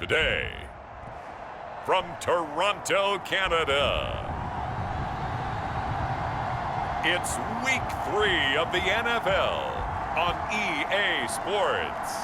Today, from Toronto, Canada, it's Week 3 of the NFL on EA Sports.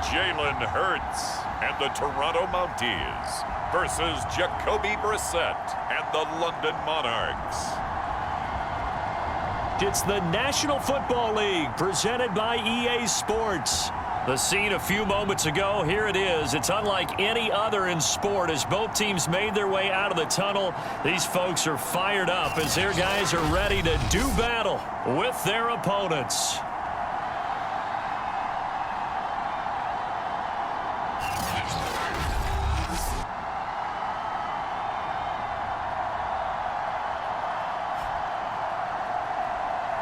Jalen Hurts and the Toronto Mounties versus Jacoby Brissett and the London Monarchs. It's the National Football League presented by EA Sports. The scene a few moments ago, here it is. It's unlike any other in sport as both teams made their way out of the tunnel. These folks are fired up as their guys are ready to do battle with their opponents.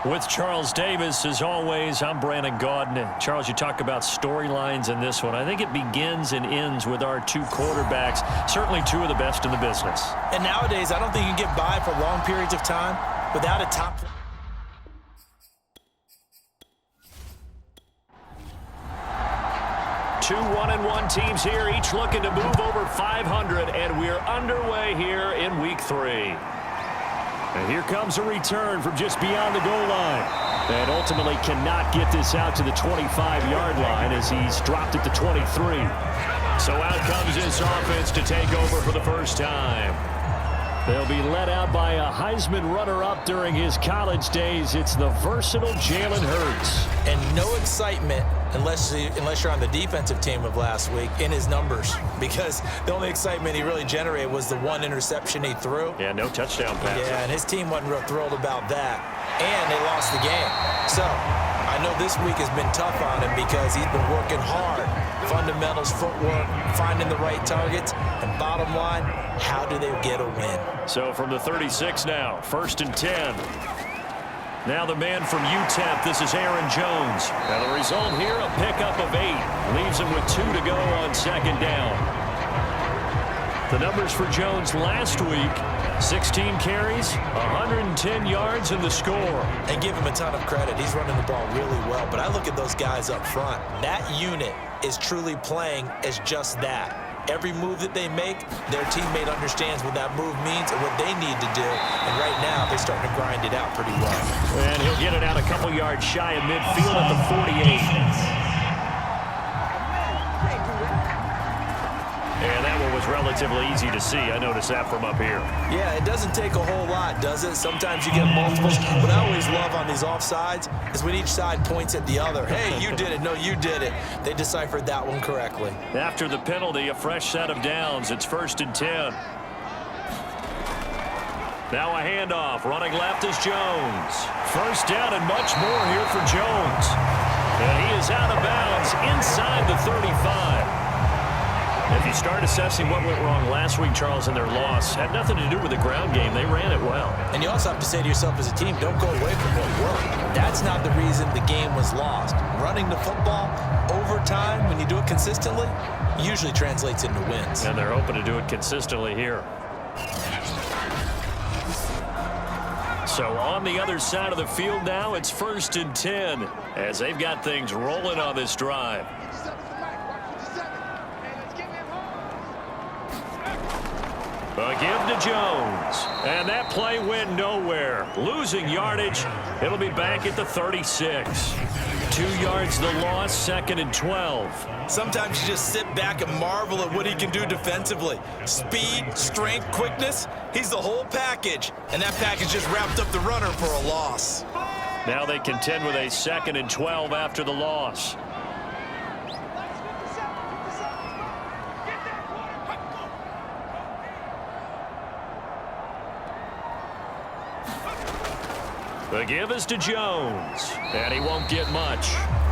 With Charles Davis, as always, I'm Brandon Gaudin. Charles, you talk about storylines in this one. I think it begins and ends with our two quarterbacks, certainly two of the best in the business. And nowadays, I don't think you can get by for long periods of time without a top. Two 1-1 teams here, each looking to move over 500, and we're underway here in Week 3. And here comes a return from just beyond the goal line. And ultimately cannot get this out to the 25-yard line as he's dropped it to 23. So out comes this offense to take over for the first time. They'll be led out by a Heisman runner-up during his college days. It's the versatile Jalen Hurts. And no excitement unless you're on the defensive team of last week in his numbers, because the only excitement he really generated was the one interception he threw. Yeah, no touchdown pass. Yeah, and his team wasn't real thrilled about that. And they lost the game. So I know this week has been tough on him because he's been working hard. Fundamentals, footwork, finding the right targets, and bottom line, how do they get a win? So from the 36 now, 1st and 10. Now the man from UTEP, this is Aaron Jones. Now the result here, a pickup of 8. Leaves him with 2 to go on 2nd down. The numbers for Jones last week, 16 carries, 110 yards in the score. And give him a ton of credit. He's running the ball really well. But I look at those guys up front. That unit is truly playing as just that. Every move that they make, their teammate understands what that move means and what they need to do. And right now, they're starting to grind it out pretty well. And he'll get it out a couple yards shy of midfield at the 48. And that one was relatively easy to see. I noticed that from up here. Yeah, it doesn't take a whole lot, does it? Sometimes you get multiples. What I always love on these offsides is when each side points at the other. Hey, you did it. No, you did it. They deciphered that one correctly. After the penalty, a fresh set of downs. It's 1st and 10. Now a handoff. Running left is Jones. First down and much more here for Jones. And he is out of bounds inside the 35. If you start assessing what went wrong last week, Charles, in their loss, had nothing to do with the ground game. They ran it well. And you also have to say to yourself as a team, don't go away from what worked. That's not the reason the game was lost. Running the football over time, when you do it consistently, usually translates into wins. And they're hoping to do it consistently here. So on the other side of the field now, it's 1st and 10 as they've got things rolling on this drive. A give to Jones. And that play went nowhere. Losing yardage. It'll be back at the 36. 2 yards the loss, 2nd and 12. Sometimes you just sit back and marvel at what he can do defensively. Speed, strength, quickness. He's the whole package. And that package just wrapped up the runner for a loss. Now they contend with a 2nd and 12 after the loss. The give is to Jones, and he won't get much.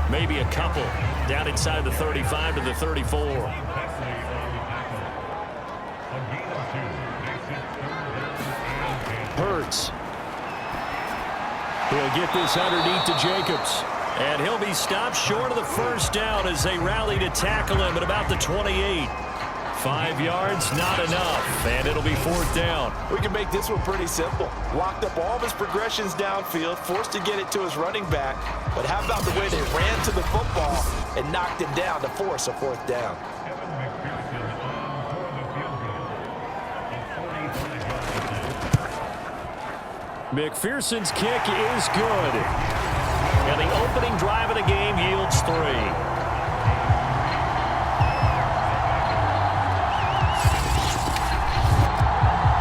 Maybe a couple. Down inside the 35 to the 34. Hurts. He'll get this underneath to Jacobs. And he'll be stopped short of the first down as they rally to tackle him at about the 28. 5 yards, not enough, and it'll be 4th down. We can make this one pretty simple. Locked up all of his progressions downfield, forced to get it to his running back. But how about the way they ran to the football and knocked him down to force a 4th down? McPherson's kick is good. And the opening drive of the game yields 3.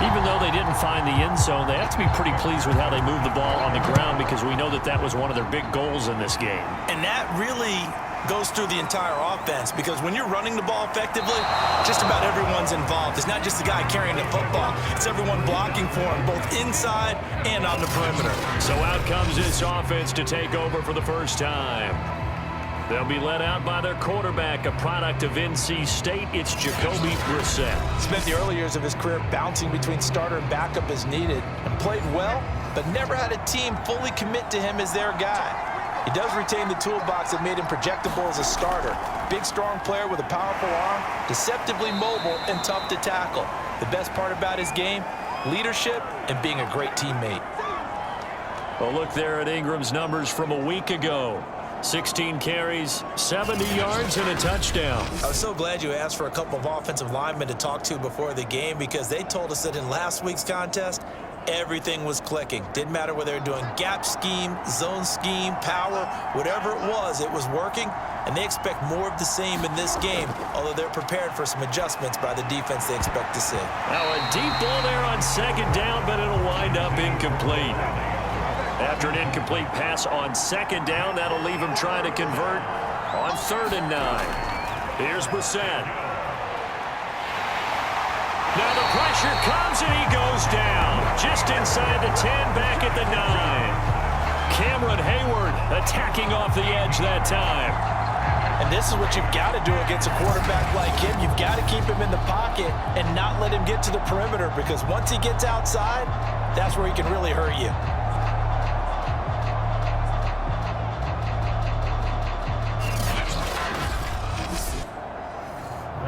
Even though they didn't find the end zone, they have to be pretty pleased with how they moved the ball on the ground because we know that that was one of their big goals in this game. And that really goes through the entire offense because when you're running the ball effectively, just about everyone's involved. It's not just the guy carrying the football. It's everyone blocking for him, both inside and on the perimeter. So out comes this offense to take over for the first time. They'll be led out by their quarterback, a product of NC State. It's Jacoby Brissett. Spent the early years of his career bouncing between starter and backup as needed and played well, but never had a team fully commit to him as their guy. He does retain the toolbox that made him projectable as a starter. Big, strong player with a powerful arm, deceptively mobile, and tough to tackle. The best part about his game, leadership and being a great teammate. Well, look there at Ingram's numbers from a week ago. 16 carries, 70 yards, and a touchdown. I was so glad you asked for a couple of offensive linemen to talk to before the game because they told us that in last week's contest, everything was clicking. Didn't matter whether they were doing gap scheme, zone scheme, power, whatever it was working, and they expect more of the same in this game, although they're prepared for some adjustments by the defense they expect to see. Now a deep ball there on 2nd down, but it'll wind up incomplete. After an incomplete pass on 2nd down, that'll leave him trying to convert on 3rd and 9. Here's Brissett. Now the pressure comes and he goes down. Just inside the 10, back at the 9. Cameron Hayward attacking off the edge that time. And this is what you've got to do against a quarterback like him. You've got to keep him in the pocket and not let him get to the perimeter because once he gets outside, that's where he can really hurt you.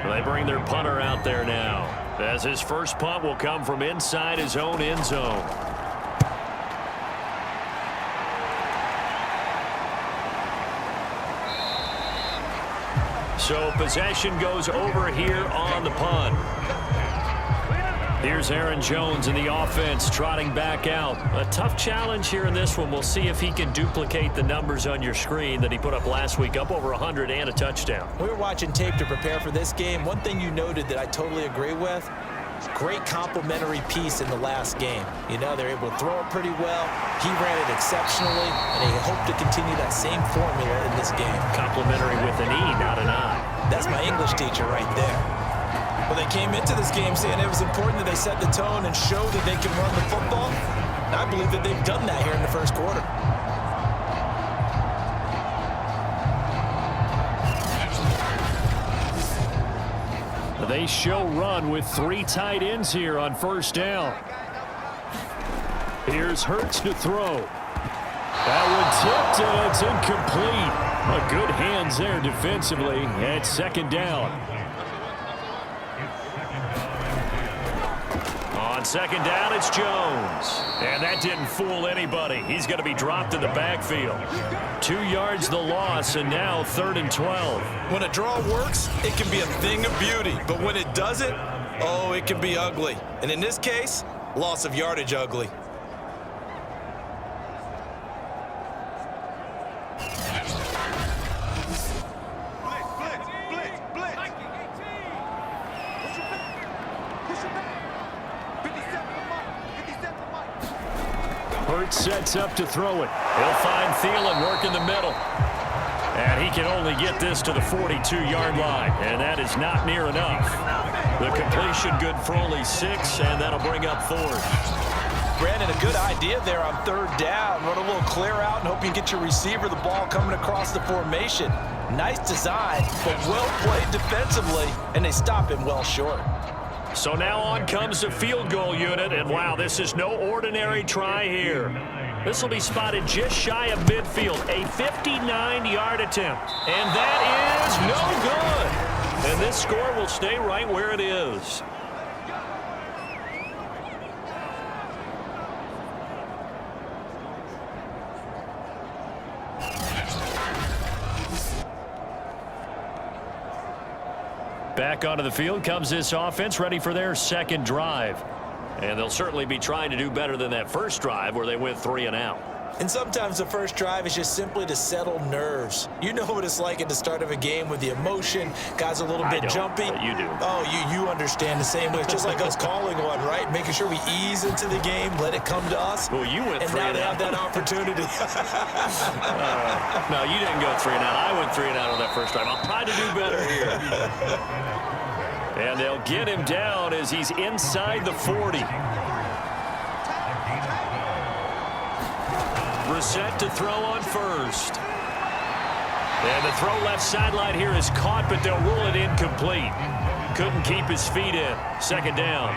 They bring their punter out there now, as his first punt will come from inside his own end zone. So possession goes over here on the punt. Here's Aaron Jones in the offense trotting back out. A tough challenge here in this one. We'll see if he can duplicate the numbers on your screen that he put up last week, up over 100 and a touchdown. We were watching tape to prepare for this game. One thing you noted that I totally agree with, great complementary piece in the last game. You know, they're able to throw it pretty well. He ran it exceptionally, and they hope to continue that same formula in this game. Complimentary with an E, not an I. That's my English teacher right there. Well, they came into this game saying it was important that they set the tone and show that they can run the football. And I believe that they've done that here in the first quarter. They show run with 3 tight ends here on 1st down. Here's Hurts to throw. That one tipped, and it's incomplete. A good hands there defensively at 2nd down. On 2nd down, it's Jones. And that didn't fool anybody. He's going to be dropped in the backfield. 2 yards the loss, and now 3rd and 12. When a draw works, it can be a thing of beauty. But when it doesn't, oh, it can be ugly. And in this case, loss of yardage ugly. Hurts sets up to throw it. He'll find Thielen working the middle. And he can only get this to the 42-yard line, and that is not near enough. The completion good for only 6, and that'll bring up 4th. Brandon, a good idea there on 3rd down. Run a little clear out and hope you get your receiver the ball coming across the formation. Nice design, but well played defensively, and they stop him well short. So now on comes the field goal unit, and wow, this is no ordinary try here. This will be spotted just shy of midfield. A 59-yard attempt. And that is no good. And this score will stay right where it is. Back onto the field comes this offense, ready for their second drive. And they'll certainly be trying to do better than that first drive where they went 3 and out. And sometimes the first drive is just simply to settle nerves. You know what it's like at the start of a game with the emotion. Guys are a little bit jumpy. But you do. Oh, you understand the same way. It's just like us calling one, right? Making sure we ease into the game, let it come to us. Well, you went 3 and out. And now they have that opportunity. No, you didn't go 3 and out. I went 3 and out on that first drive. I'll try to do better here. And they'll get him down as he's inside the 40. Brissett to throw on first. And the throw left sideline here is caught, but they'll rule it incomplete. Couldn't keep his feet in. Second down.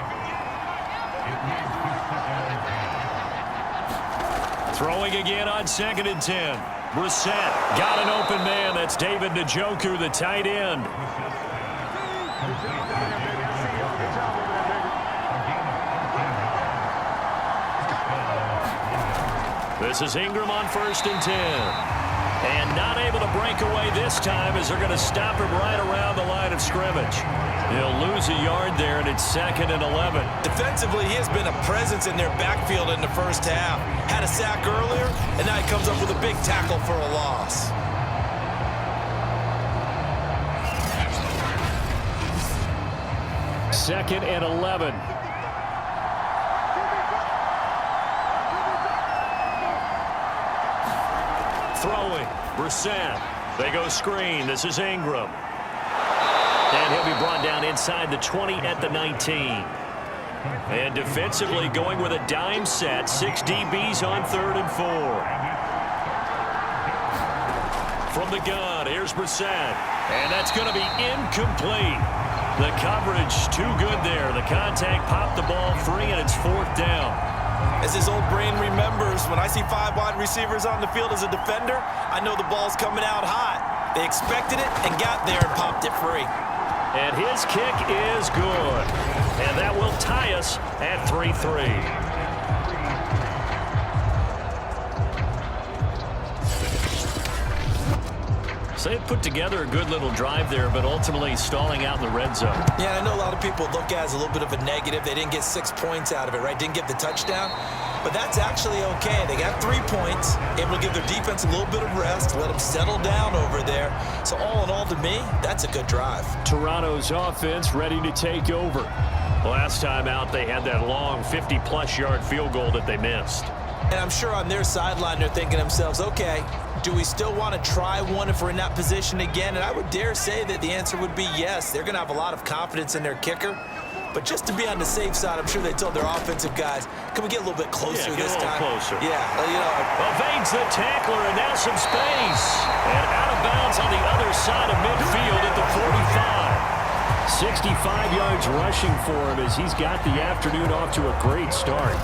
Throwing again on 2nd and 10. Brissett got an open man. That's David Njoku, the tight end. This is Ingram on 1st and 10. And not able to break away this time as they're going to stop him right around the line of scrimmage. He'll lose a yard there, and it's 2nd and 11. Defensively, he has been a presence in their backfield in the first half. Had a sack earlier, and now he comes up with a big tackle for a loss. Second and 11. Throwing, Brissett. They go screen. This is Ingram. And he'll be brought down inside the 20 at the 19. And defensively going with a dime set. 6 DBs on 3rd and 4. From the gun, here's Brissett. And that's going to be incomplete. The coverage too good there. The contact popped the ball free, and it's 4th down. As his old brain remembers, when I see 5 wide receivers on the field as a defender, I know the ball's coming out hot. They expected it and got there and popped it free. And his kick is good. And that will tie us at 3-3. So they put together a good little drive there, but ultimately stalling out in the red zone. Yeah, I know a lot of people look at it as a little bit of a negative. They didn't get 6 points out of it, right? Didn't get the touchdown. But that's actually okay. They got 3 points, able to give their defense a little bit of rest, let them settle down over there. So all in all, to me, that's a good drive. Toronto's offense ready to take over. Last time out, they had that long 50-plus yard field goal that they missed. And I'm sure on their sideline, they're thinking to themselves, okay, do we still want to try one if we're in that position again? And I would dare say that the answer would be yes. They're going to have a lot of confidence in their kicker. But just to be on the safe side, I'm sure they told their offensive guys, can we get a little bit closer this time? Closer. Yeah, you know. Evades the tackler, and now some space. And out of bounds on the other side of midfield at the 45. 65 yards rushing for him as he's got the afternoon off to a great start.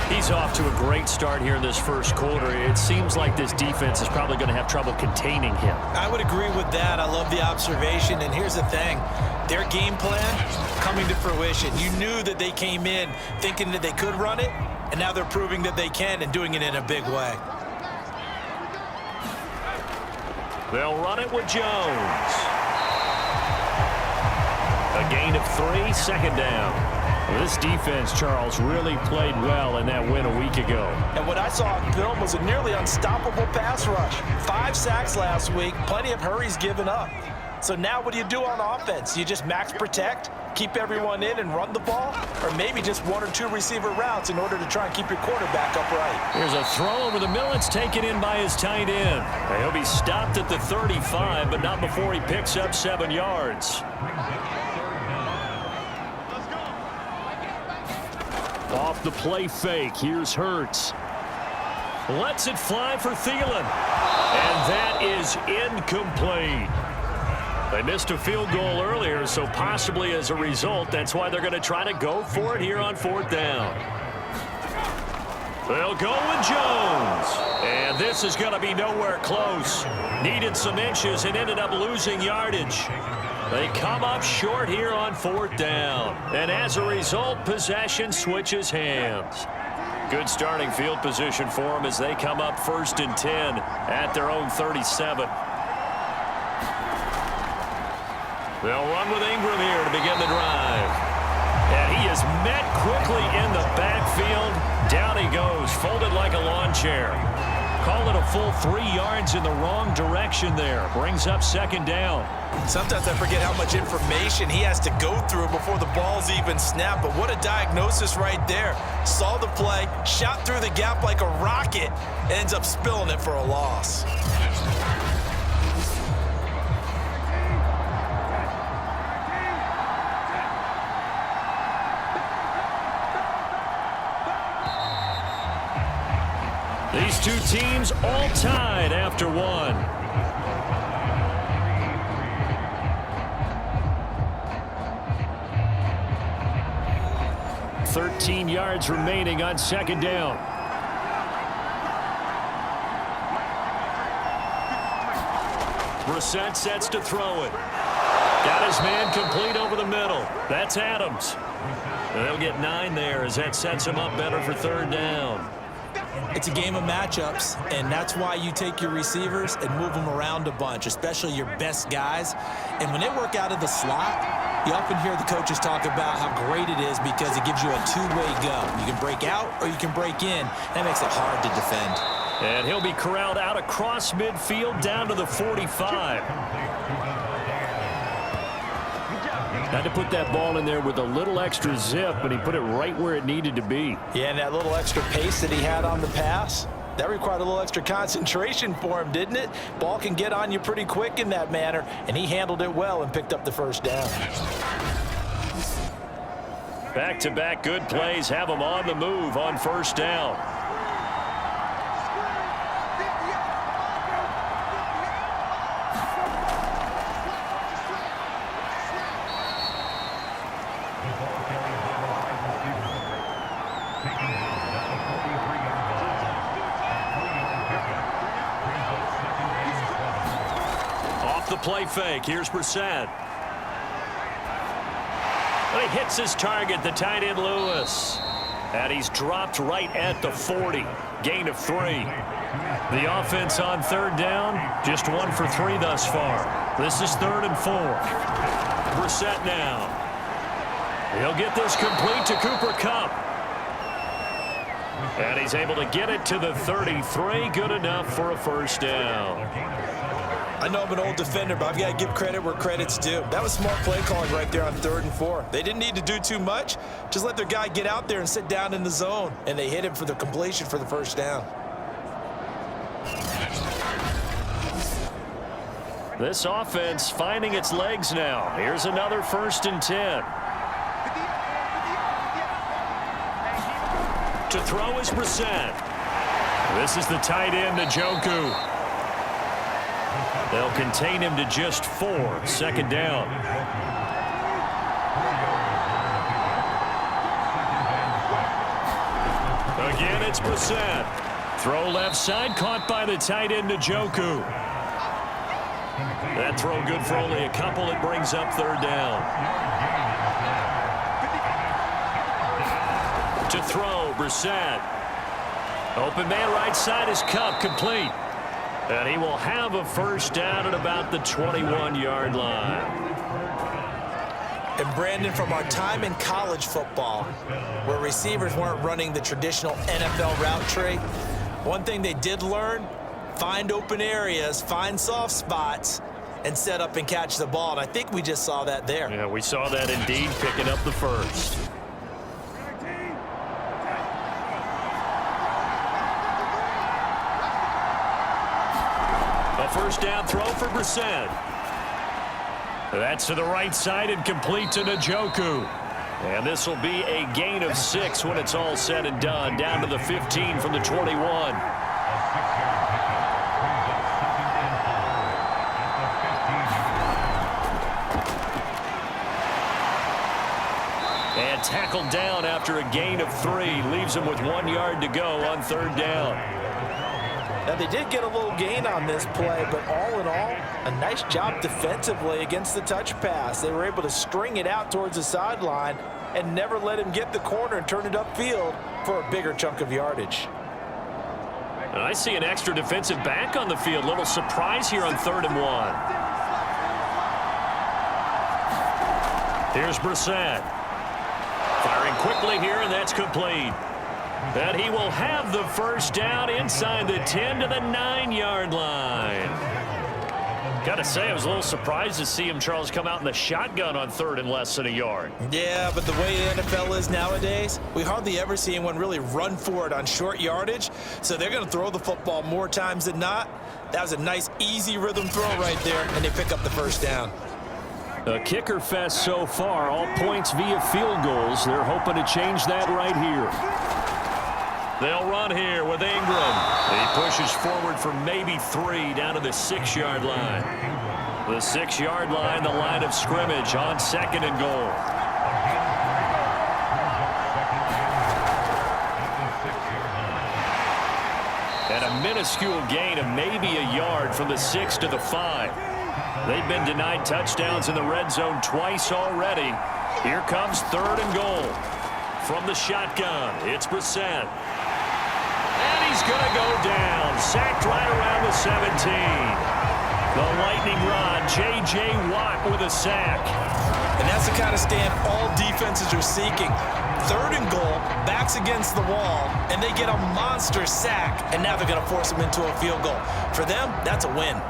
He's off to a great start here in this first quarter. It seems like this defense is probably going to have trouble containing him. I would agree with that. I love the observation. And here's the thing. Their game plan coming to fruition. You knew that they came in thinking that they could run it, and now they're proving that they can and doing it in a big way. They'll run it with Jones. A gain of 3, 2nd down. This defense, Charles, really played well in that win a week ago. And what I saw on film was a nearly unstoppable pass rush. 5 sacks last week, plenty of hurries given up. So now what do you do on offense? You just max protect, keep everyone in and run the ball, or maybe just 1 or 2 receiver routes in order to try and keep your quarterback upright. Here's a throw over the middle. It's taken in by his tight end. He'll be stopped at the 35, but not before he picks up 7 yards. Off the play fake, here's Hurts. Lets it fly for Thielen. And that is incomplete. They missed a field goal earlier, so possibly as a result, that's why they're going to try to go for it here on 4th down. They'll go with Jones. And this is going to be nowhere close. Needed some inches and ended up losing yardage. They come up short here on 4th down. And as a result, possession switches hands. Good starting field position for them as they come up 1st and 10 at their own 37. They'll run with Ingram here to begin the drive. And he is met quickly in the backfield. Down he goes, folded like a lawn chair. Call it a full 3 yards in the wrong direction there. Brings up 2nd down. Sometimes I forget how much information he has to go through before the ball's even snapped. But what a diagnosis right there. Saw the play, shot through the gap like a rocket, ends up spilling it for a loss. These two teams all tied after 1. $13 yards remaining on 2nd down. Brissett sets to throw it. Got his man complete over the middle. That's Adams. And they'll get 9 there as that sets him up better for 3rd down. It's a game of matchups, and that's why you take your receivers and move them around a bunch, especially your best guys. And when they work out of the slot, you often hear the coaches talk about how great it is because it gives you a two-way go. You can break out or you can break in. That makes it hard to defend. And he'll be corralled out across midfield down to the 45. Had to put that ball in there with a little extra zip, but he put it right where it needed to be. Yeah, and that little extra pace that he had on the pass, that required a little extra concentration for him, didn't it? Ball can get on you pretty quick in that manner, and he handled it well and picked up the 1st down. Back-to-back good plays have him on the move on 1st down. Play fake. Here's Brissett. He hits his target, the tight end Lewis. And he's dropped right at the 40. Gain of 3. The offense on 3rd down, just 1 for 3 thus far. This is 3rd and 4. Brissett now. He'll get this complete to Cooper Kupp. And he's able to get it to the 33. Good enough for a 1st down. I know I'm an old defender, but I've got to give credit where credit's due. That was smart play calling right there on 3rd and 4. They didn't need to do too much. Just let their guy get out there and sit down in the zone. And they hit him for the completion for the 1st down. This offense finding its legs now. Here's another 1st and 10. To throw is Brissett. This is the tight end, Njoku. They'll contain him to just 4. 2nd down. Again, it's Brissett. Throw left side, caught by the tight end, Njoku. That throw good for only a couple. It brings up 3rd down. To throw, Brissett. Open man right side is Kupp, complete. And he will have a 1st down at about the 21-yard line. And Brandon, from our time in college football, where receivers weren't running the traditional NFL route tree, one thing they did learn, find open areas, find soft spots, and set up and catch the ball. And I think we just saw that there. Yeah, we saw that indeed, picking up the 1st. A 1st down throw for Brissett. That's to the right side and complete to Njoku. And this will be a gain of 6 when it's all said and done. Down to the 15 from the 21. And tackled down after a gain of 3. Leaves him with 1 yard to go on 3rd down. Now, they did get a little gain on this play, but all in all, a nice job defensively against the touch pass. They were able to string it out towards the sideline and never let him get the corner and turn it upfield for a bigger chunk of yardage. And I see an extra defensive back on the field. Little surprise here on 3rd and 1. Here's Brissett. Firing quickly here, and that's complete. And he will have the first down inside the 10 to the 9-yard line. Got to say, I was a little surprised to see him, Charles, come out in the shotgun on 3rd and less than a yard. Yeah, but the way the NFL is nowadays, we hardly ever see anyone really run for it on short yardage. So they're going to throw the football more times than not. That was a nice, easy rhythm throw right there, and they pick up the first down. A kicker fest so far, all points via field goals. They're hoping to change that right here. They'll run here with Ingram. He pushes forward for maybe 3 down to the 6-yard line. The 6-yard line, the line of scrimmage on 2nd and goal. And a minuscule gain of maybe a yard from the 6 to the 5. They've been denied touchdowns in the red zone twice already. Here comes 3rd and goal. From the shotgun, it's Brissett. And he's going to go down. Sacked right around the 17. The lightning rod, J.J. Watt with a sack. And that's the kind of stand all defenses are seeking. 3rd and goal, backs against the wall, and they get a monster sack. And now they're going to force them into a field goal. For them, that's a win.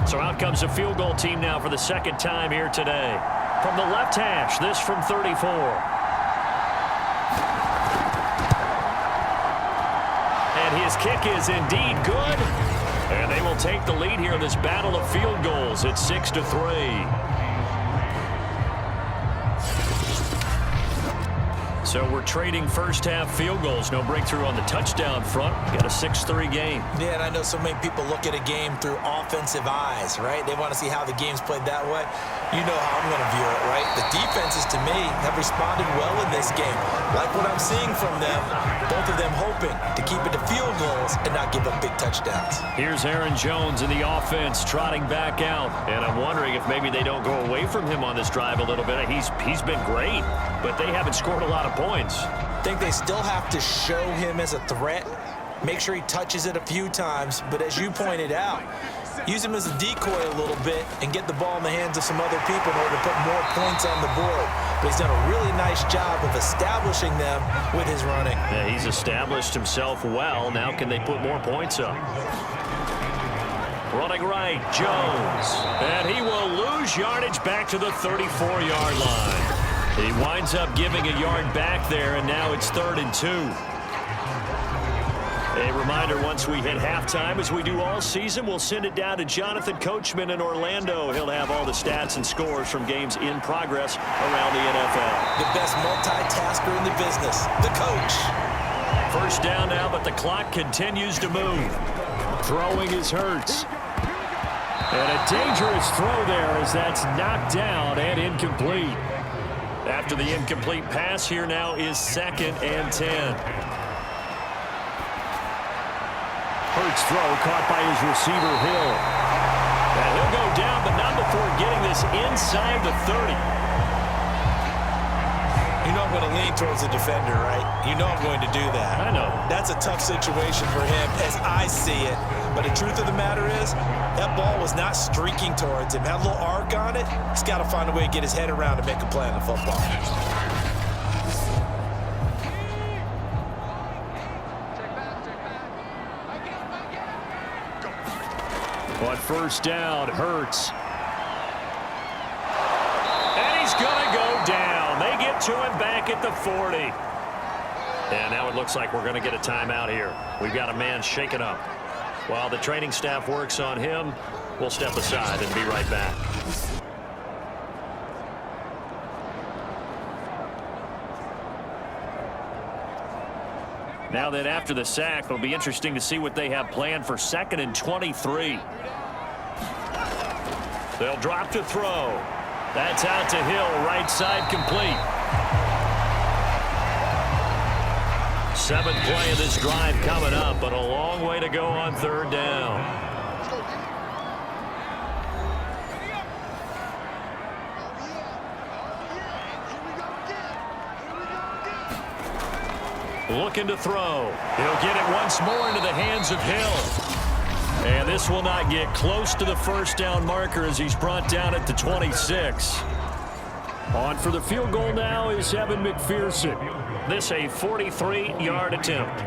So out comes the field goal team now for the 2nd time here today. From the left hash, this from 34. And his kick is indeed good. And they will take the lead here in this battle of field goals. It's 6-3. So we're trading first-half field goals. No breakthrough on the touchdown front. Got a 6-3 game. Yeah, and I know so many people look at a game through offensive eyes, right? They want to see how the game's played that way. You know how I'm going to view it, right? The defenses, to me, have responded well in this game. Like what I'm seeing from them, both of them hoping to keep it to field goals and not give up big touchdowns. Here's Aaron Jones in the offense trotting back out. And I'm wondering if maybe they don't go away from him on this drive a little bit. He's been great, but they haven't scored a lot of points. I think they still have to show him as a threat, make sure he touches it a few times, but as you pointed out, use him as a decoy a little bit and get the ball in the hands of some other people in order to put more points on the board. But he's done a really nice job of establishing them with his running. Yeah, he's established himself well. Now can they put more points up? Running right, Jones. And he will lose yardage back to the 34-yard line. He winds up giving a yard back there, and now it's 3rd and 2. A reminder, once we hit halftime, as we do all season, we'll send it down to Jonathan Coachman in Orlando. He'll have all the stats and scores from games in progress around the NFL. The best multitasker in the business, the coach. First down now, but the clock continues to move. Throwing is Hurts. And a dangerous throw there as that's knocked down and incomplete. After the incomplete pass, here now is 2nd and 10. Hurts throw caught by his receiver, Hill. And he'll go down, but not before getting this inside the 30. You know I'm going to lean towards the defender, right? You know I'm going to do that. I know. That's a tough situation for him as I see it. But the truth of the matter is, that ball was not streaking towards him. Had a little arc on it. He's got to find a way to get his head around and make a play on the football. On first down, Hurts. And he's going to go down. They get to him back at the 40. And now it looks like we're going to get a timeout here. We've got a man shaken up. While the training staff works on him, we'll step aside and be right back. Now that after the sack, it'll be interesting to see what they have planned for 2nd and 23. They'll drop to throw. That's out to Hill, right side complete. 7th play of this drive coming up, but a long way to go on 3rd down. Looking to throw. He'll get it once more into the hands of Hill. And this will not get close to the 1st down marker as he's brought down at the 26. On for the field goal now is Evan McPherson. This a 43-yard attempt.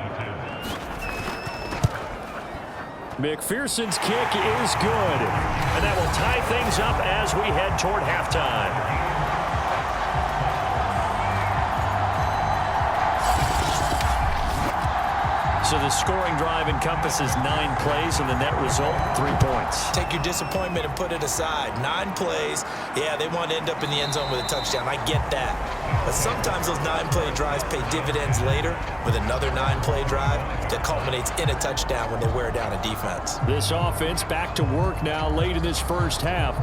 McPherson's kick is good. And that will tie things up as we head toward halftime. So the scoring drive encompasses 9 plays, and the net result, 3 points. Take your disappointment and put it aside. 9 plays, yeah, they want to end up in the end zone with a touchdown. I get that. But sometimes those 9-play drives pay dividends later with another 9-play drive that culminates in a touchdown when they wear down a defense. This offense back to work now late in this first half.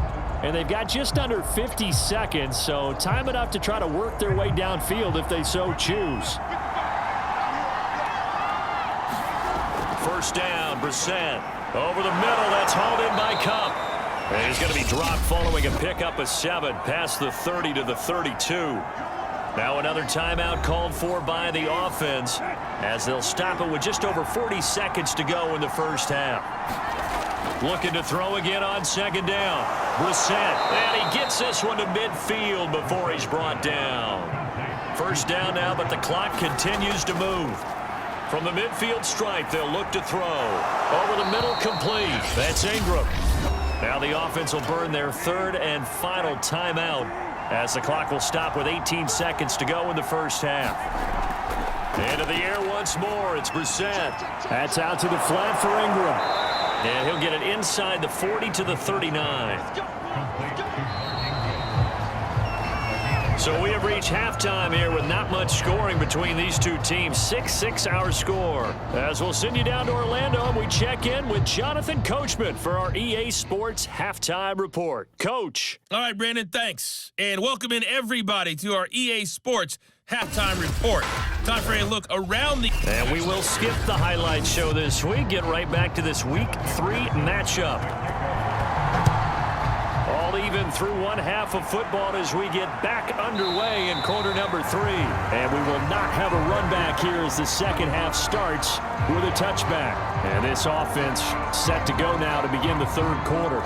And they've got just under 50 seconds, so time enough to try to work their way downfield if they so choose. First down, Brissett. Over the middle, that's hauled in by Cup. And he's going to be dropped following a pickup of 7 past the 30 to the 32. Now another timeout called for by the offense as they'll stop it with just over 40 seconds to go in the first half. Looking to throw again on 2nd down. Brissett, and he gets this one to midfield before he's brought down. First down now, but the clock continues to move. From the midfield stripe, they'll look to throw. Over the middle, complete. That's Ingram. Now the offense will burn their 3rd and final timeout as the clock will stop with 18 seconds to go in the first half. Into the air once more. It's Brissett. That's out to the flat for Ingram. And he'll get it inside the 40 to the 39. So we have reached halftime here with not much scoring between these two teams. 6-6 our score. As we'll send you down to Orlando, and we check in with Jonathan Coachman for our EA Sports Halftime Report. Coach. All right, Brandon, thanks. And welcome in everybody to our EA Sports Halftime Report. Time for a look around the... And we will skip the highlight show this week. Get right back to this Week 3 matchup. Even through one half of football as we get back underway in quarter number 3. And we will not have a run back here as the second half starts with a touchback. And this offense set to go now to begin the 3rd quarter.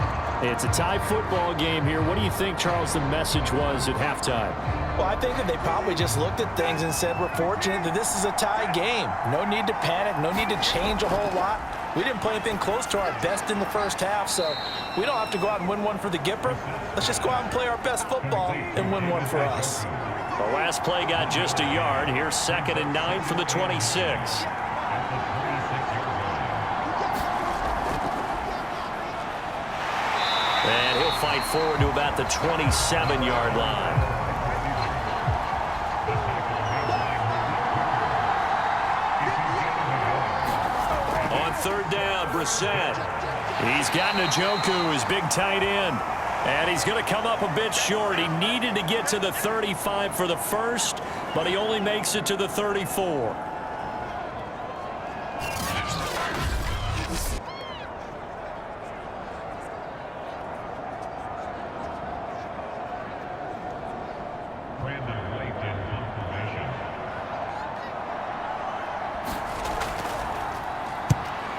It's a tie football game here. What do you think, Charles, the message was at halftime? Well, I think that they probably just looked at things and said, we're fortunate that this is a tie game. No need to panic, no need to change a whole lot. We didn't play anything close to our best in the first half, so we don't have to go out and win one for the Gipper. Let's just go out and play our best football and win one for us. The last play got just a yard. Here's 2nd and 9 from the 26. And he'll fight forward to about the 27-yard line. On 3rd down, Brissett. He's got Njoku, his big tight end. And he's going to come up a bit short. He needed to get to the 35 for the first, but he only makes it to the 34.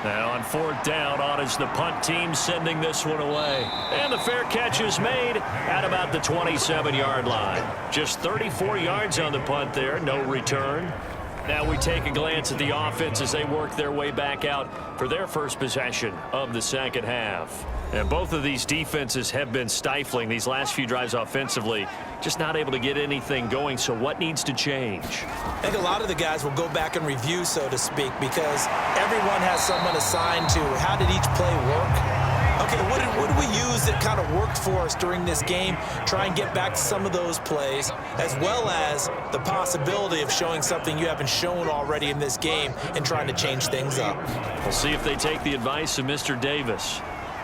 Now on 4th down, on is the punt team sending this one away. And the fair catch is made at about the 27-yard line. Just 34 yards on the punt there, no return. Now we take a glance at the offense as they work their way back out for their first possession of the second half. And both of these defenses have been stifling these last few drives offensively, just not able to get anything going. So what needs to change? I think a lot of the guys will go back and review, so to speak, because everyone has someone assigned to how did each play work. Okay, what did we use that kind of worked for us during this game? Try and get back to some of those plays, as well as the possibility of showing something you haven't shown already in this game and trying to change things up. We'll see if they take the advice of Mr. Davis.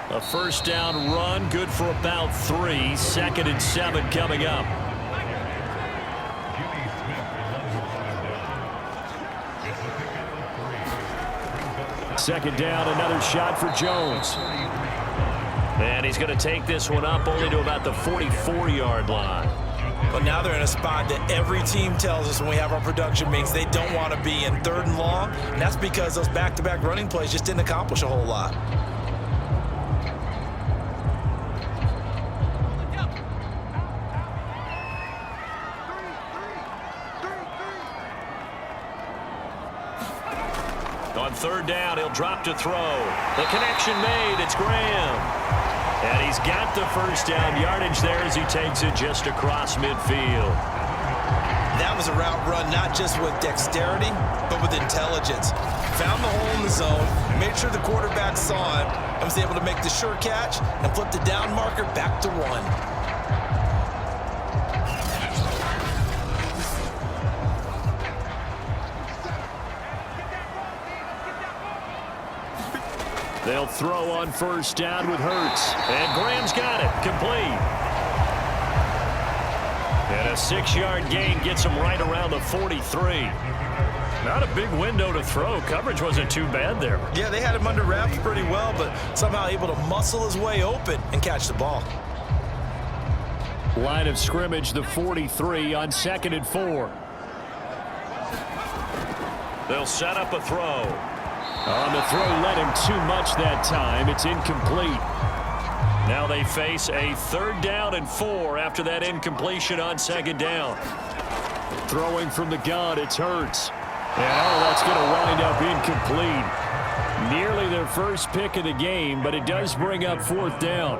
A first down run, good for about 3. 2nd and 7 coming up. Second down, another shot for Jones. And he's going to take this one up only to about the 44-yard line. But now they're in a spot that every team tells us when we have our production meetings they don't want to be in, 3rd and long. And that's because those back-to-back running plays just didn't accomplish a whole lot. On 3rd down, he'll drop to throw. The connection made. It's Graham. And he's got the first down yardage there as he takes it just across midfield. That was a route run not just with dexterity, but with intelligence. Found the hole in the zone, made sure the quarterback saw it, and was able to make the sure catch and flip the down marker back to 1. They'll throw on first down with Hurts. And Graham's got it. Complete. And a 6-yard gain gets him right around the 43. Not a big window to throw. Coverage wasn't too bad there. Yeah, they had him under wraps pretty well, but somehow able to muscle his way open and catch the ball. Line of scrimmage, the 43 on 2nd and 4. They'll set up a throw. On the throw, led him too much that time. It's incomplete. Now they face a 3rd down and 4 after that incompletion on 2nd down. Throwing from the gun, it's Hurts. And that's going to wind up incomplete. Nearly their first pick of the game, but it does bring up 4th down.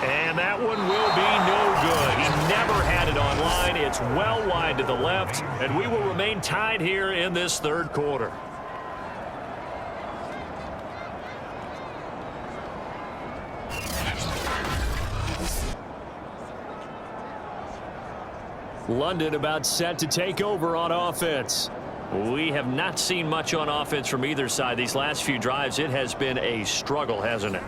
And that one will be no good. He never had it on line. It's well wide to the left, and we will remain tied here in this 3rd quarter. London about set to take over on offense. We have not seen much on offense from either side. These last few drives, it has been a struggle, hasn't it?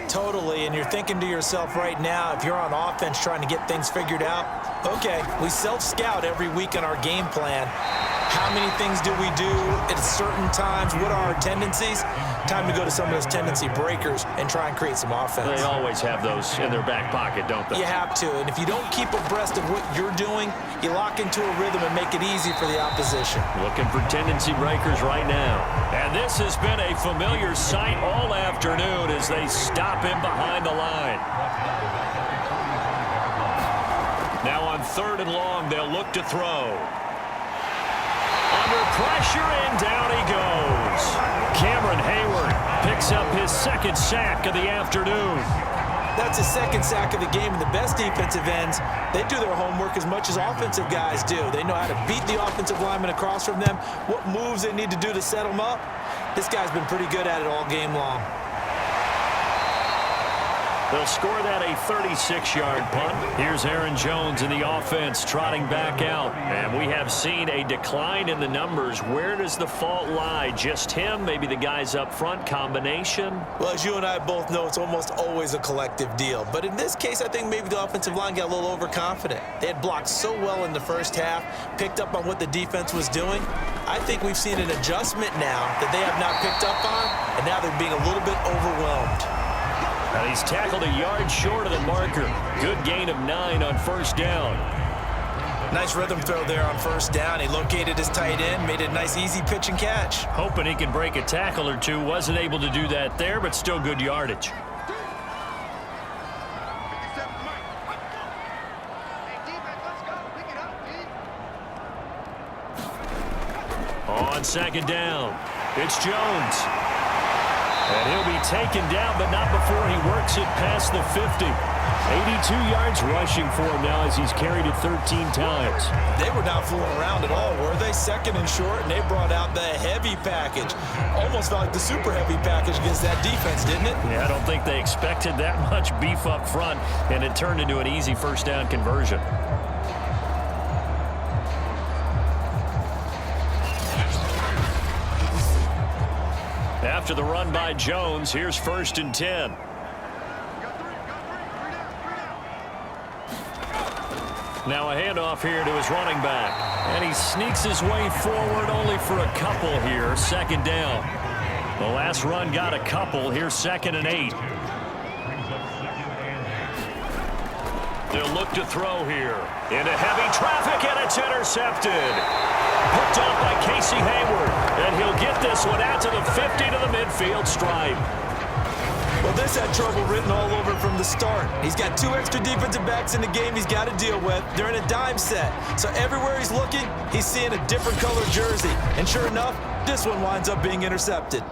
Totally, and you're thinking to yourself right now, if you're on offense trying to get things figured out, okay, we self-scout every week on our game plan. How many things do we do at certain times? What are our tendencies? Time to go to some of those tendency breakers and try and create some offense. They always have those in their back pocket, don't they? You have to, and if you don't keep abreast of what you're doing, you lock into a rhythm and make it easy for the opposition. Looking for tendency breakers right now. And this has been a familiar sight all afternoon as they stop him behind the line. Now on 3rd and long, they'll look to throw. Under pressure, and down he goes. Cameron Hayward picks up his 2nd sack of the afternoon. That's his 2nd sack of the game, and the best defensive ends, they do their homework as much as offensive guys do. They know how to beat the offensive lineman across from them, what moves they need to do to set them up. This guy's been pretty good at it all game long. They'll score that a 36-yard punt. Here's Aaron Jones in the offense trotting back out. And we have seen a decline in the numbers. Where does the fault lie? Just him? Maybe the guys up front? Combination? Well, as you and I both know, it's almost always a collective deal. But in this case, I think maybe the offensive line got a little overconfident. They had blocked so well in the first half, picked up on what the defense was doing. I think we've seen an adjustment now that they have not picked up on, and now they're being a little bit overwhelmed. And he's tackled a yard short of the marker. Good gain of 9 on first down. Nice rhythm throw there on first down. He located his tight end, made it a nice easy pitch and catch. Hoping he can break a tackle or two. Wasn't able to do that there, but still good yardage. On 2nd down, it's Jones. And he'll be taken down, but not before he works it past the 50. 82 yards rushing for him now as he's carried it 13 times. They were not fooling around at all, were they? 2nd and short, and they brought out the heavy package. Almost felt like the super heavy package against that defense, didn't it? Yeah, I don't think they expected that much beef up front, and it turned into an easy first down conversion. after the run by Jones. Here's 1st and 10. Now a handoff here to his running back. And he sneaks his way forward only for a couple here. 2nd down. The last run got a couple. Here's 2nd and 8. They'll look to throw here. Into heavy traffic, and it's intercepted. Picked off by Casey Hayward. And he'll get this one out to the 50 to the midfield stripe. Well, this had trouble written all over from the start. He's got 2 extra defensive backs in the game he's got to deal with. They're in a dime set. So everywhere he's looking, he's seeing a different color jersey. And sure enough, this one winds up being intercepted.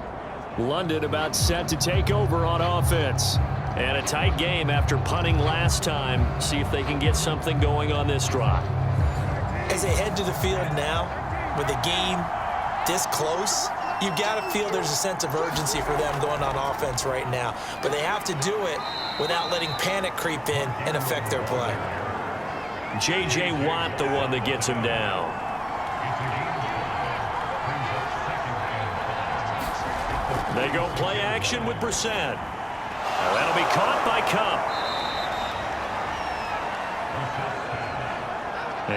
London about set to take over on offense. And a tight game after punting last time. See if they can get something going on this drive. As they head to the field now, with the game this close, you've got to feel there's a sense of urgency for them going on offense right now. But they have to do it without letting panic creep in and affect their play. J.J. Watt, the one that gets him down. They go play action with Brissett. That'll be caught by Cup.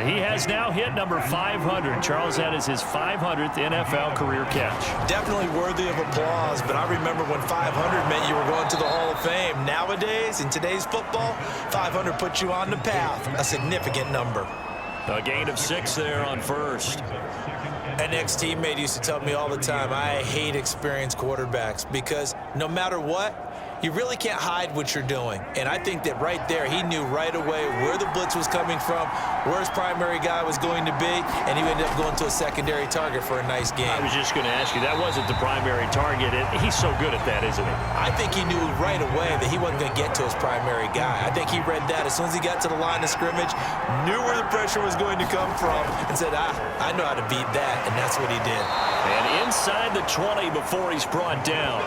He has now hit number 500. Charles, that is his 500th NFL career catch. Definitely worthy of applause, but I remember when 500 meant you were going to the Hall of Fame. Nowadays, in today's football, 500 puts you on the path, a significant number. A gain of 6 there on 1st. An ex-teammate used to tell me all the time, I hate experienced quarterbacks because no matter what, you really can't hide what you're doing. And I think that right there, he knew right away where the blitz was coming from, where his primary guy was going to be, and he ended up going to a secondary target for a nice game. I was just going to ask you, that wasn't the primary target. He's so good at that, isn't he? I think he knew right away that he wasn't going to get to his primary guy. I think he read that as soon as he got to the line of scrimmage, knew where the pressure was going to come from, and said, I know how to beat that, and that's what he did. And inside the 20 before he's brought down.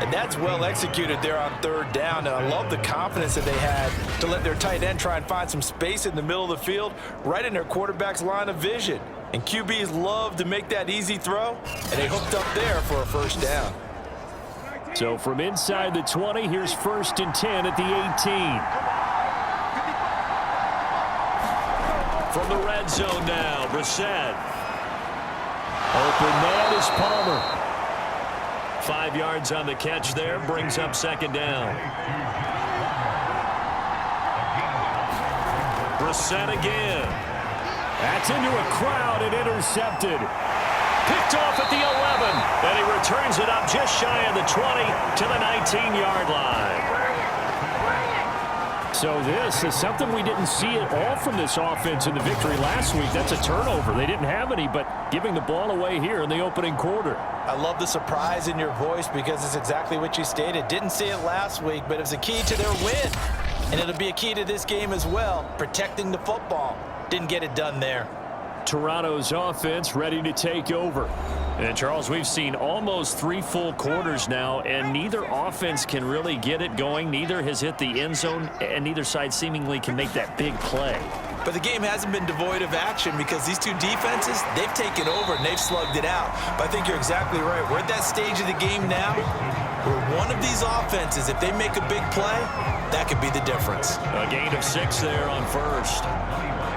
And that's well executed there on 3rd down. And I love the confidence that they had to let their tight end try and find some space in the middle of the field, right in their quarterback's line of vision. And QBs love to make that easy throw, and they hooked up there for a 1st down. So from inside the 20, here's 1st and 10 at the 18. From the red zone now, Brissett. Open man is Palmer. 5 yards on the catch there, brings up 2nd down. Brissett again. That's into a crowd and intercepted. Picked off at the 11, and he returns it up just shy of the 20 to the 19-yard line. So this is something we didn't see at all from this offense in the victory last week. That's a turnover. They didn't have any, but giving the ball away here in the opening quarter. I love the surprise in your voice because it's exactly what you stated. Didn't see it last week, but it was a key to their win. And it'll be a key to this game as well, protecting the football. Didn't get it done there. Toronto's offense ready to take over. And, Charles, we've seen almost 3 full quarters now, and neither offense can really get it going. Neither has hit the end zone, and neither side seemingly can make that big play. But the game hasn't been devoid of action because these two defenses, they've taken over and they've slugged it out. But I think you're exactly right. We're at that stage of the game now where one of these offenses, if they make a big play, that could be the difference. A gain of 6 there on 1st.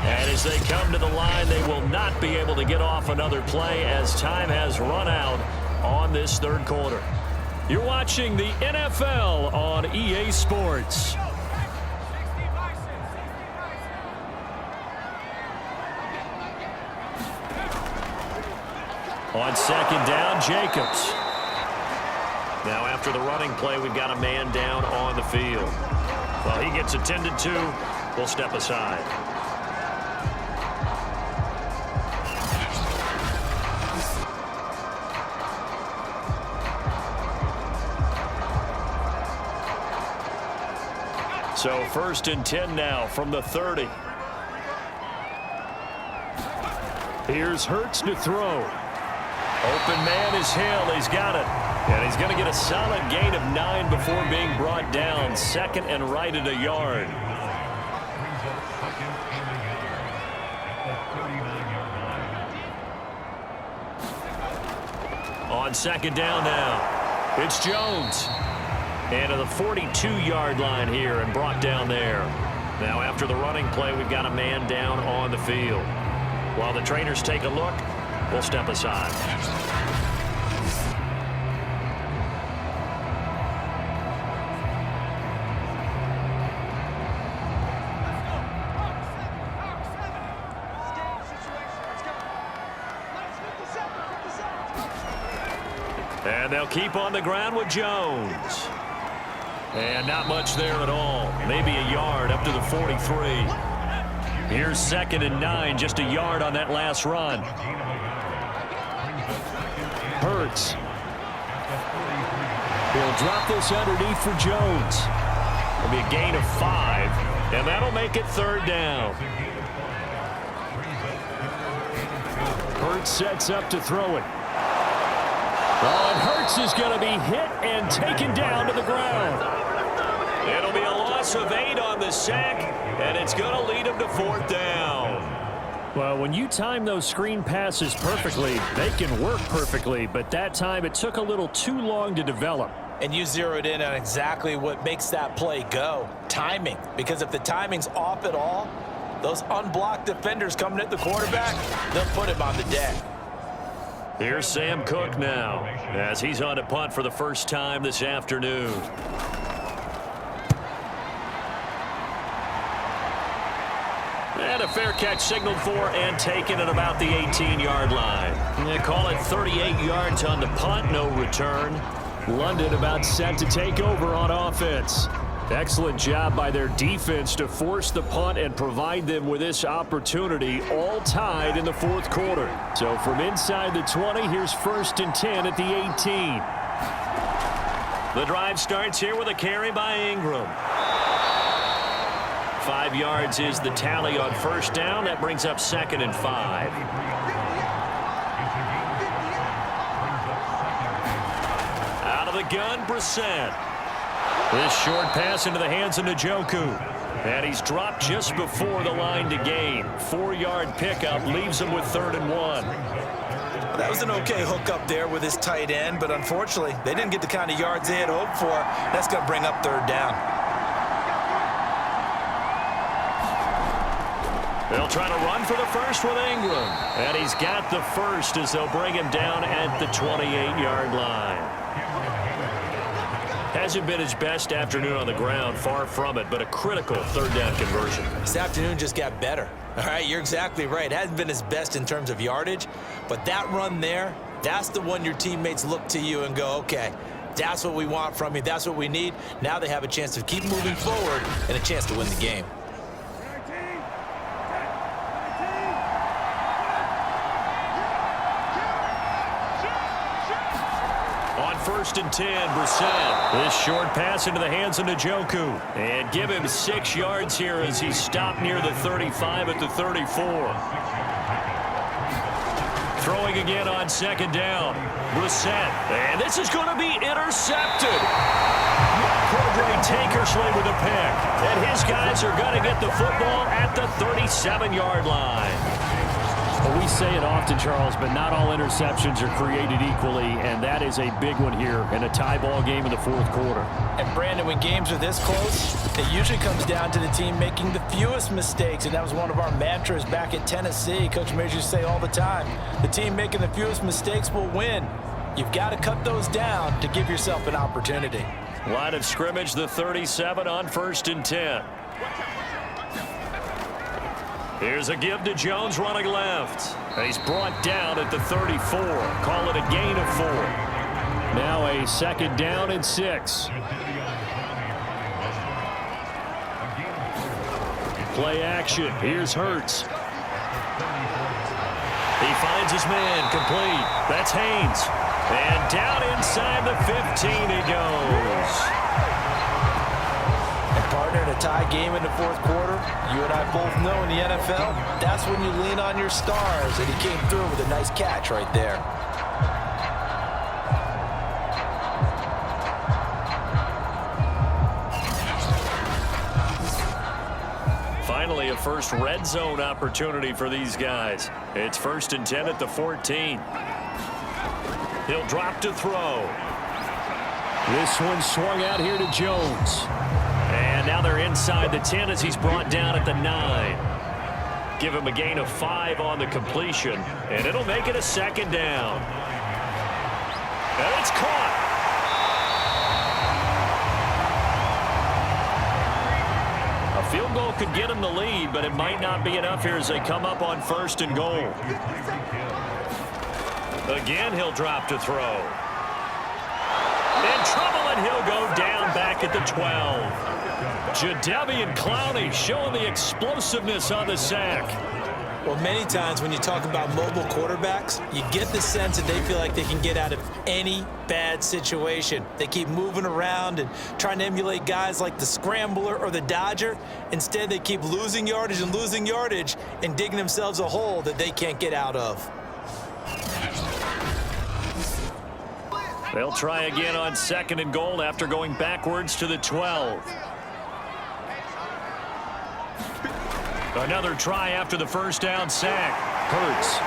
As they come to the line, they will not be able to get off another play as time has run out on this 3rd quarter. You're watching the NFL on EA Sports. On 2nd down, Jacobs. Now after the running play, we've got a man down on the field. Well, he gets attended to. We'll step aside. So 1st and 10 now from the 30. Here's Hurts to throw. Open man is Hill. He's got it. And he's going to get a solid gain of 9 before being brought down. Second and right at a yard. On second down now, it's Jones. And to the 42-yard line here and brought down there. Now after the running play, we've got a man down on the field. While the trainers take a look, we'll step aside. And they'll keep on the ground with Jones. And not much there at all. Maybe a yard up to the 43. Here's second and 9, just a yard on that last run. Hurts. He'll drop this underneath for Jones. It'll be a gain of 5, and that'll make it third down. Hurts sets up to throw it. Oh, and Hurts is going to be hit and taken down to the ground. It'll be a loss of 8 on the sack, and it's going to lead him to fourth down. Well, when you time those screen passes perfectly, they can work perfectly, but that time it took a little too long to develop. And you zeroed in on exactly what makes that play go. Timing. Because if the timing's off at all, those unblocked defenders coming at the quarterback, they'll put him on the deck. Here's Sam Cook now, as he's on a punt for the first time this afternoon. And a fair catch signaled for and taken at about the 18-yard line. They call it 38 yards on the punt, no return. London about set to take over on offense. Excellent job by their defense to force the punt and provide them with this opportunity, all tied in the fourth quarter. So from inside the 20, here's 1st and 10 at the 18. The drive starts here with a carry by Ingram. 5 yards is the tally on first down. That brings up 2nd and 5. Out of the gun, Brissett. This short pass into the hands of Njoku. And he's dropped just before the line to gain. 4-yard pickup leaves him with 3rd and 1. That was an okay hook up there with his tight end, but unfortunately, they didn't get the kind of yards they had hoped for. That's going to bring up 3rd down. They'll try to run for the first with Ingram. And he's got the first as they'll bring him down at the 28-yard line. Hasn't been his best afternoon on the ground, far from it, but a critical 3rd down conversion. This afternoon just got better. All right, you're exactly right. Hasn't been his best in terms of yardage, but that run there, that's the one your teammates look to you and go, okay, that's what we want from you. That's what we need. Now they have a chance to keep moving forward and a chance to win the game. On 1st and 10, Brissett. This short pass into the hands of Njoku. And give him 6 yards here as he stopped near the 35 at the 34. Throwing again on 2nd down. Brissett. And this is going to be intercepted. Cordray Tankersley with a pick. And his guys are going to get the football at the 37-yard line. Well, we say it often, Charles, but not all interceptions are created equally, and that is a big one here in a tie ball game in the fourth quarter. And, Brandon, when games are this close, it usually comes down to the team making the fewest mistakes, and that was one of our mantras back at Tennessee. Coach Major used to say all the time, the team making the fewest mistakes will win. You've got to cut those down to give yourself an opportunity. Line of scrimmage, the 37 on 1st and 10. Here's a give to Jones running left. He's brought down at the 34. Call it a gain of 4. Now a 2nd down and 6. Play action. Here's Hurts. He finds his man complete. That's Haynes. And down inside the 15 he goes. And partner, in a tie game in the fourth quarter, you and I both know in the NFL, that's when you lean on your stars, and he came through with a nice catch right there. Finally, a first red zone opportunity for these guys. It's 1st and 10 at the 14. He'll drop to throw. This one swung out here to Jones. And now they're inside the 10 as he's brought down at the 9. Give him a gain of 5 on the completion, and it'll make it a 2nd down. And it's caught. A field goal could get him the lead, but it might not be enough here as they come up on 1st and goal. Again, he'll drop to throw. In trouble, and he'll go down back at the 12. Jadeveon Clowney showing the explosiveness on the sack. Well, many times when you talk about mobile quarterbacks, you get the sense that they feel like they can get out of any bad situation. They keep moving around and trying to emulate guys like the Scrambler or the Dodger. Instead, they keep losing yardage and digging themselves a hole that they can't get out of. They'll try again on 2nd and goal after going backwards to the 12. Another try after the first down sack. Hurts.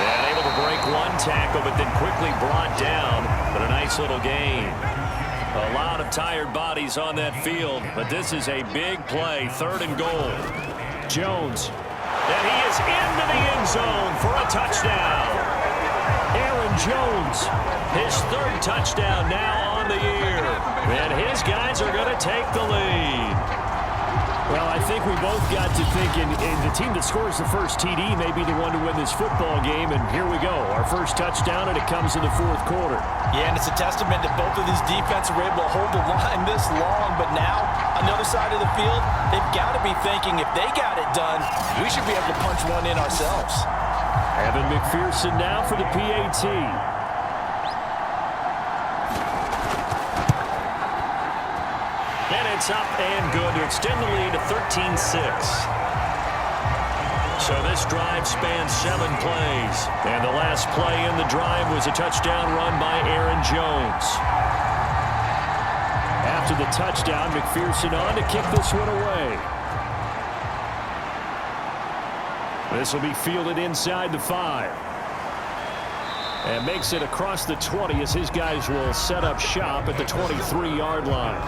And able to break one tackle, but then quickly brought down. But a nice little gain. A lot of tired bodies on that field, but this is a big play. 3rd and goal. Jones. And he is into the end zone for a touchdown. Aaron Jones, his 3rd touchdown now on the year. And his guys are going to take the lead. Well, I think we both got to thinking the team that scores the first TD may be the one to win this football game, and here we go. Our first touchdown, and it comes in the 4th quarter. Yeah, and it's a testament that both of these defenses were able to hold the line this long, but now, on the other side of the field, they've got to be thinking if they got it done, we should be able to punch one in ourselves. Evan McPherson now for the PAT. And it's up and good to extend the lead to 13-6. So this drive spans 7 plays. And the last play in the drive was a touchdown run by Aaron Jones. After the touchdown, McPherson on to kick this one away. This will be fielded inside the 5. And makes it across the 20 as his guys will set up shop at the 23-yard line.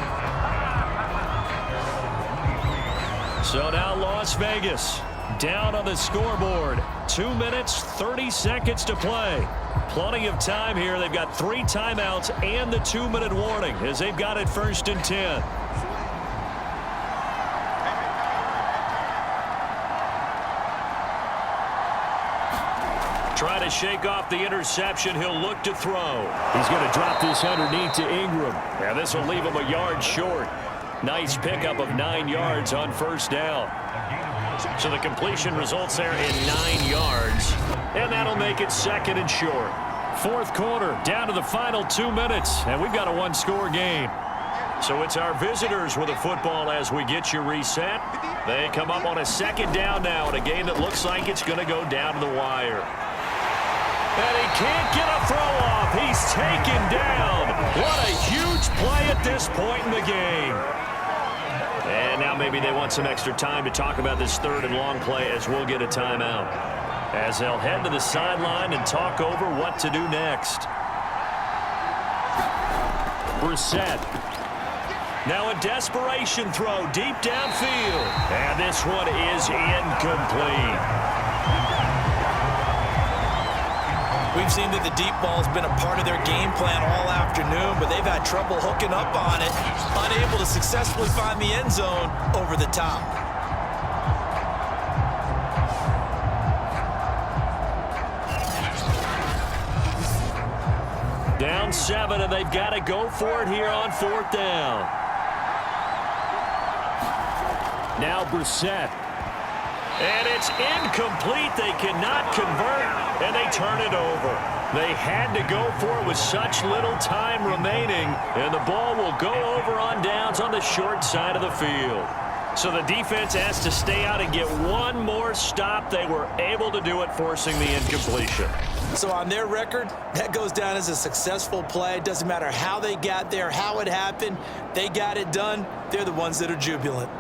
So now Las Vegas down on the scoreboard. 2 minutes, 30 seconds to play. Plenty of time here. They've got 3 timeouts and the 2-minute warning as they've got it 1st and 10. Try to shake off the interception. He'll look to throw. He's going to drop this underneath to Ingram. Yeah, this will leave him a yard short. Nice pickup of 9 yards on 1st down. So the completion results there in 9 yards. And that'll make it 2nd and short. 4th quarter, down to the final 2 minutes. And we've got a 1-score game. So it's our visitors with the football as we get you reset. They come up on a 2nd down now in a game that looks like it's going to go down to the wire. And he can't get a throw off. He's taken down. What a huge play at this point in the game. And now maybe they want some extra time to talk about this 3rd and long play as we'll get a timeout. As they'll head to the sideline and talk over what to do next. Brissett. Now a desperation throw deep downfield. And this one is incomplete. We've seen that the deep ball has been a part of their game plan all afternoon, but they've had trouble hooking up on it, unable to successfully find the end zone over the top. Down 7, and they've got to go for it here on 4th down. Now Brissett. And it's incomplete. They cannot convert, and they turn it over. They had to go for it with such little time remaining, and the ball will go over on downs on the short side of the field. So the defense has to stay out and get one more stop. They were able to do it, forcing the incompletion. So on their record, that goes down as a successful play. It doesn't matter how they got there, how it happened. They got it done. They're the ones that are jubilant.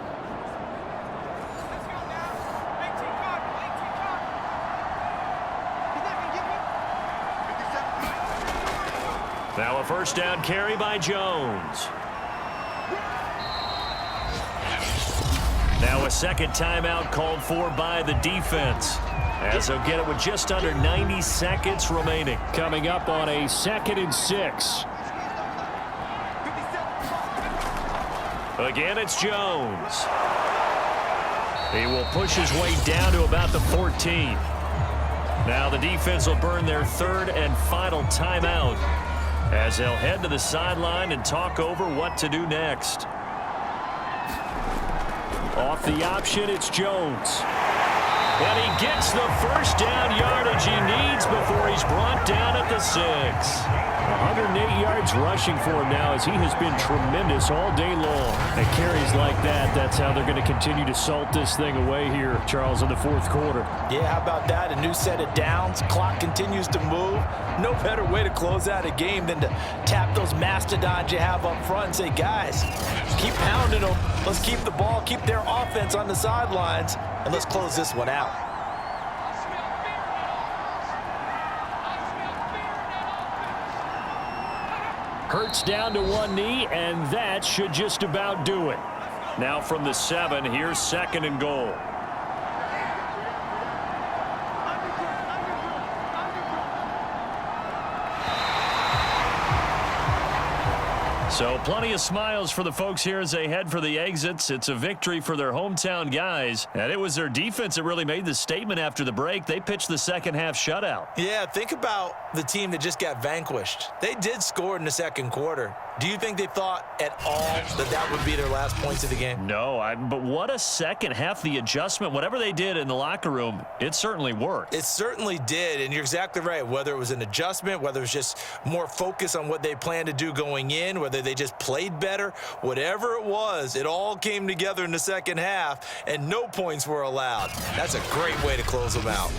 Now a first down carry by Jones. Now a second timeout called for by the defense, as they'll get it with just under 90 seconds remaining. Coming up on a 2nd and 6. Again, it's Jones. He will push his way down to about the 14. Now the defense will burn their 3rd and final timeout, as they'll head to the sideline and talk over what to do next. Off the option, it's Jones. And he gets the first down yardage he needs before he's brought down at the 6. 108 yards rushing for him now, as he has been tremendous all day long. And carries like that, that's how they're going to continue to salt this thing away here, Charles, in the 4th quarter. Yeah, how about that? A new set of downs. Clock continues to move. No better way to close out a game than to tap those mastodons you have up front and say, guys, keep pounding them. Let's keep the ball, keep their offense on the sidelines, and let's close this one out. Hurts down to one knee, and that should just about do it. Now from the 7, here's 2nd and goal. So plenty of smiles for the folks here as they head for the exits. It's a victory for their hometown guys. And it was their defense that really made the statement after the break. They pitched the second half shutout. Yeah, think about the team that just got vanquished. They did score in the 2nd quarter. Do you think they thought at all that that would be their last points of the game? No, but what a second half. The adjustment, whatever they did in the locker room, it certainly worked. It certainly did, and you're exactly right. Whether it was an adjustment, whether it was just more focus on what they planned to do going in, whether they just played better, whatever it was, it all came together in the 2nd half, and no points were allowed. That's a great way to close them out.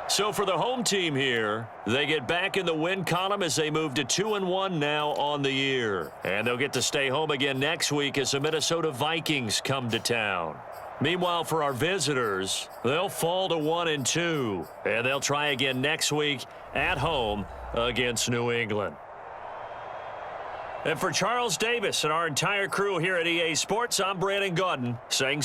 So for the home team here, they get back in the win column as they move to 2-1 now on the year. And they'll get to stay home again next week as the Minnesota Vikings come to town. Meanwhile, for our visitors, they'll fall to 1-2. And they'll try again next week at home against New England. And for Charles Davis and our entire crew here at EA Sports, I'm Brandon Gaudin saying